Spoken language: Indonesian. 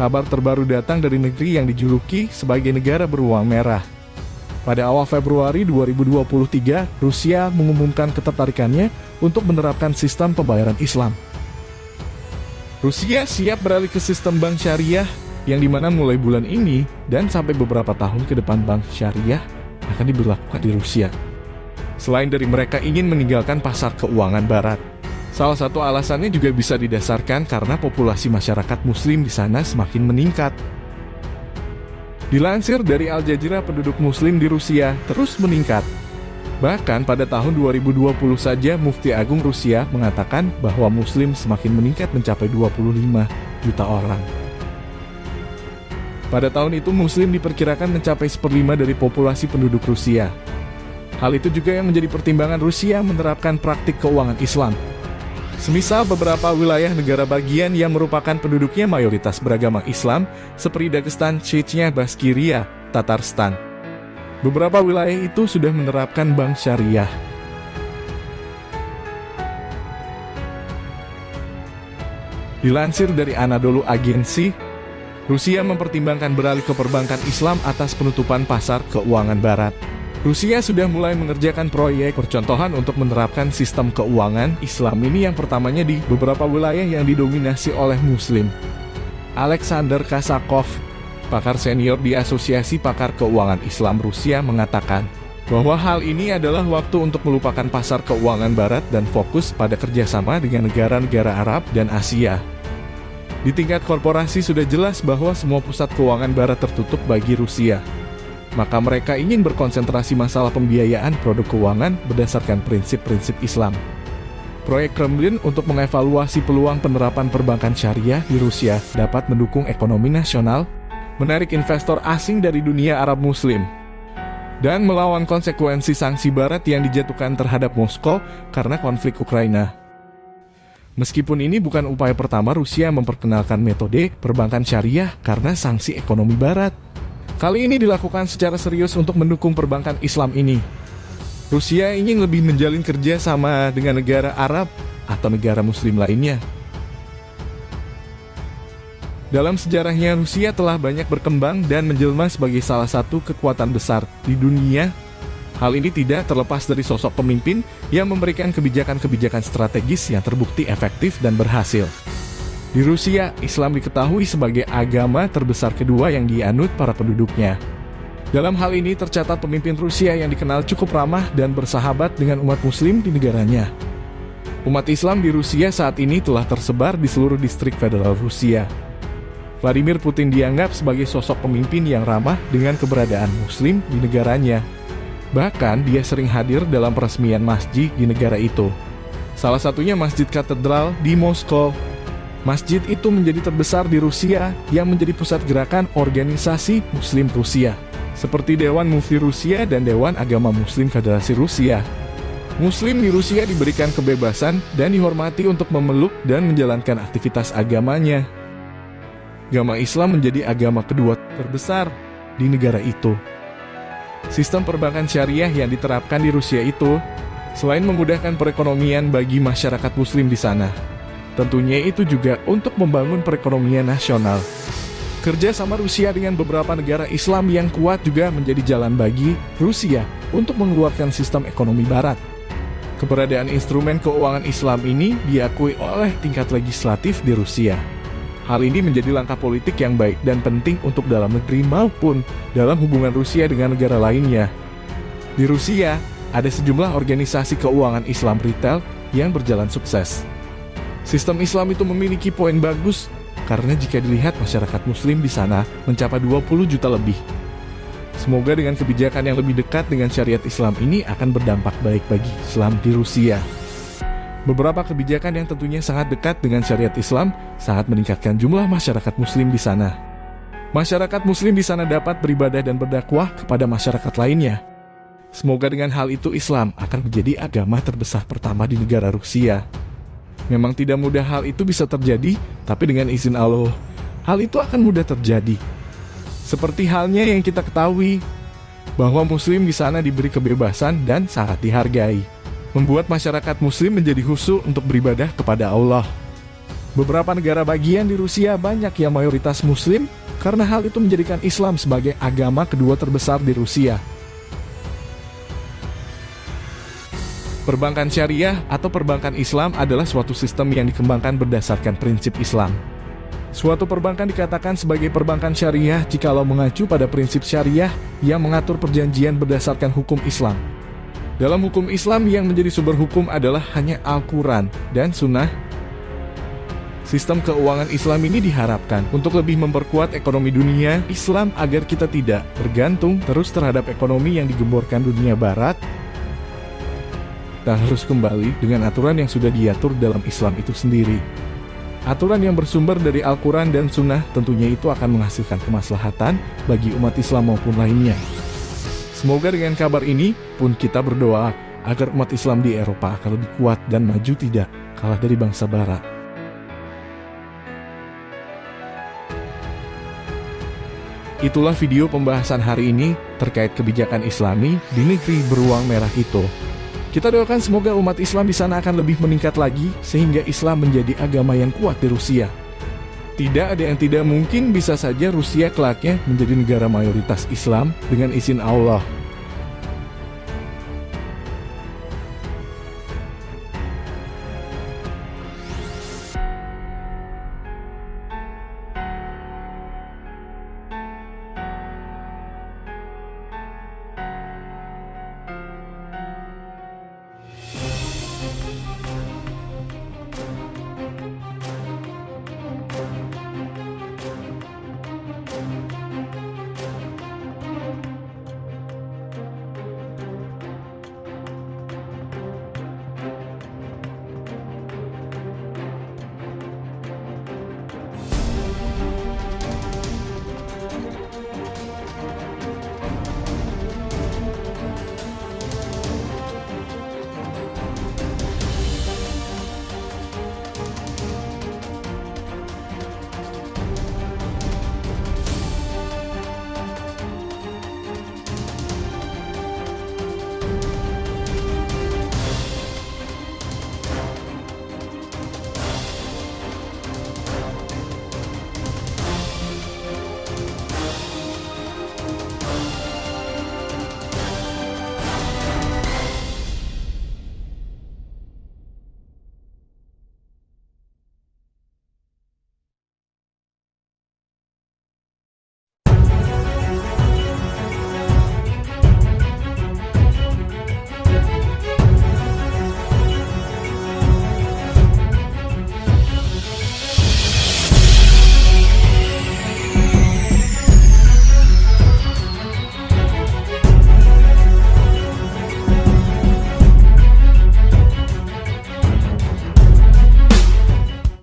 kabar terbaru datang dari negeri yang dijuluki sebagai negara beruang merah. Pada awal Februari 2023, Rusia mengumumkan ketertarikannya untuk menerapkan sistem pembayaran Islam. Rusia siap beralih ke sistem bank syariah, yang dimana mulai bulan ini dan sampai beberapa tahun ke depan bank syariah akan diberlakukan di Rusia. Selain dari mereka ingin meninggalkan pasar keuangan barat, salah satu alasannya juga bisa didasarkan karena populasi masyarakat muslim di sana semakin meningkat. Dilansir dari Al Jazeera, penduduk muslim di Rusia terus meningkat. Bahkan pada tahun 2020 saja Mufti Agung Rusia mengatakan bahwa muslim semakin meningkat mencapai 25 juta orang. Pada tahun itu muslim diperkirakan mencapai 1/5 dari populasi penduduk Rusia. Hal itu juga yang menjadi pertimbangan Rusia menerapkan praktik keuangan Islam. Semisal beberapa wilayah negara bagian yang merupakan penduduknya mayoritas beragama Islam, seperti Dagestan, Chechnya, Baskiria, Tatarstan. Beberapa wilayah itu sudah menerapkan bank syariah. Dilansir dari Anadolu Agency, Rusia mempertimbangkan beralih ke perbankan Islam atas penutupan pasar keuangan barat. Rusia sudah mulai mengerjakan proyek percontohan untuk menerapkan sistem keuangan Islam ini yang pertamanya di beberapa wilayah yang didominasi oleh Muslim. Alexander Kasakov, pakar senior di Asosiasi Pakar Keuangan Islam Rusia, mengatakan bahwa hal ini adalah waktu untuk melupakan pasar keuangan barat dan fokus pada kerjasama dengan negara-negara Arab dan Asia. Di tingkat korporasi sudah jelas bahwa semua pusat keuangan barat tertutup bagi Rusia. Maka mereka ingin berkonsentrasi masalah pembiayaan produk keuangan berdasarkan prinsip-prinsip Islam. Proyek Kremlin untuk mengevaluasi peluang penerapan perbankan syariah di Rusia dapat mendukung ekonomi nasional, menarik investor asing dari dunia Arab Muslim, dan melawan konsekuensi sanksi barat yang dijatuhkan terhadap Moskow karena konflik Ukraina. Meskipun ini bukan upaya pertama Rusia memperkenalkan metode perbankan syariah karena sanksi ekonomi barat. Kali ini dilakukan secara serius untuk mendukung perbankan Islam ini. Rusia ingin lebih menjalin kerja sama dengan negara Arab atau negara Muslim lainnya. Dalam sejarahnya, Rusia telah banyak berkembang dan menjelma sebagai salah satu kekuatan besar di dunia. Hal ini tidak terlepas dari sosok pemimpin yang memberikan kebijakan-kebijakan strategis yang terbukti efektif dan berhasil. Di Rusia, Islam diketahui sebagai agama terbesar kedua yang dianut para penduduknya. Dalam hal ini tercatat pemimpin Rusia yang dikenal cukup ramah dan bersahabat dengan umat Muslim di negaranya. Umat Islam di Rusia saat ini telah tersebar di seluruh distrik federal Rusia. Vladimir Putin dianggap sebagai sosok pemimpin yang ramah dengan keberadaan Muslim di negaranya. Bahkan dia sering hadir dalam peresmian masjid di negara itu. Salah satunya Masjid Katedral di Moskow. Masjid itu menjadi terbesar di Rusia yang menjadi pusat gerakan organisasi Muslim Rusia, seperti Dewan Mufti Rusia dan Dewan Agama Muslim Federasi Rusia. Muslim di Rusia diberikan kebebasan dan dihormati untuk memeluk dan menjalankan aktivitas agamanya. Agama Islam menjadi agama kedua terbesar di negara itu. Sistem perbankan syariah yang diterapkan di Rusia itu, selain memudahkan perekonomian bagi masyarakat Muslim di sana, tentunya itu juga untuk membangun perekonomian nasional. Kerja sama Rusia dengan beberapa negara Islam yang kuat juga menjadi jalan bagi Rusia untuk mengeluarkan sistem ekonomi barat. Keberadaan instrumen keuangan Islam ini diakui oleh tingkat legislatif di Rusia. Hal ini menjadi langkah politik yang baik dan penting untuk dalam negeri maupun dalam hubungan Rusia dengan negara lainnya. Di Rusia, ada sejumlah organisasi keuangan Islam retail yang berjalan sukses. Sistem Islam itu memiliki poin bagus karena jika dilihat masyarakat Muslim di sana mencapai 20 juta lebih. Semoga dengan kebijakan yang lebih dekat dengan syariat Islam ini akan berdampak baik bagi Islam di Rusia. Beberapa kebijakan yang tentunya sangat dekat dengan syariat Islam sangat meningkatkan jumlah masyarakat Muslim di sana. Masyarakat Muslim di sana dapat beribadah dan berdakwah kepada masyarakat lainnya. Semoga dengan hal itu Islam akan menjadi agama terbesar pertama di negara Rusia. Memang tidak mudah hal itu bisa terjadi, tapi dengan izin Allah, hal itu akan mudah terjadi. Seperti halnya yang kita ketahui, bahwa Muslim di sana diberi kebebasan dan sangat dihargai, membuat masyarakat Muslim menjadi khusyuk untuk beribadah kepada Allah. Beberapa negara bagian di Rusia banyak yang mayoritas Muslim, karena hal itu menjadikan Islam sebagai agama kedua terbesar di Rusia. Perbankan syariah atau perbankan Islam adalah suatu sistem yang dikembangkan berdasarkan prinsip Islam. Suatu perbankan dikatakan sebagai perbankan syariah jikalau mengacu pada prinsip syariah yang mengatur perjanjian berdasarkan hukum Islam. Dalam hukum Islam yang menjadi sumber hukum adalah hanya Al-Quran dan Sunnah. Sistem keuangan Islam ini diharapkan untuk lebih memperkuat ekonomi dunia Islam agar kita tidak bergantung terus terhadap ekonomi yang digemborkan dunia Barat. Dan harus kembali dengan aturan yang sudah diatur dalam Islam itu sendiri. Aturan yang bersumber dari Al-Quran dan Sunnah tentunya itu akan menghasilkan kemaslahatan bagi umat Islam maupun lainnya. Semoga dengan kabar ini pun kita berdoa agar umat Islam di Eropa akan lebih kuat dan maju, tidak kalah dari bangsa Barat. Itulah video pembahasan hari ini terkait kebijakan Islami di negeri beruang merah itu. Kita doakan semoga umat Islam di sana akan lebih meningkat lagi sehingga Islam menjadi agama yang kuat di Rusia. Tidak ada yang tidak mungkin, bisa saja Rusia kelaknya menjadi negara mayoritas Islam dengan izin Allah.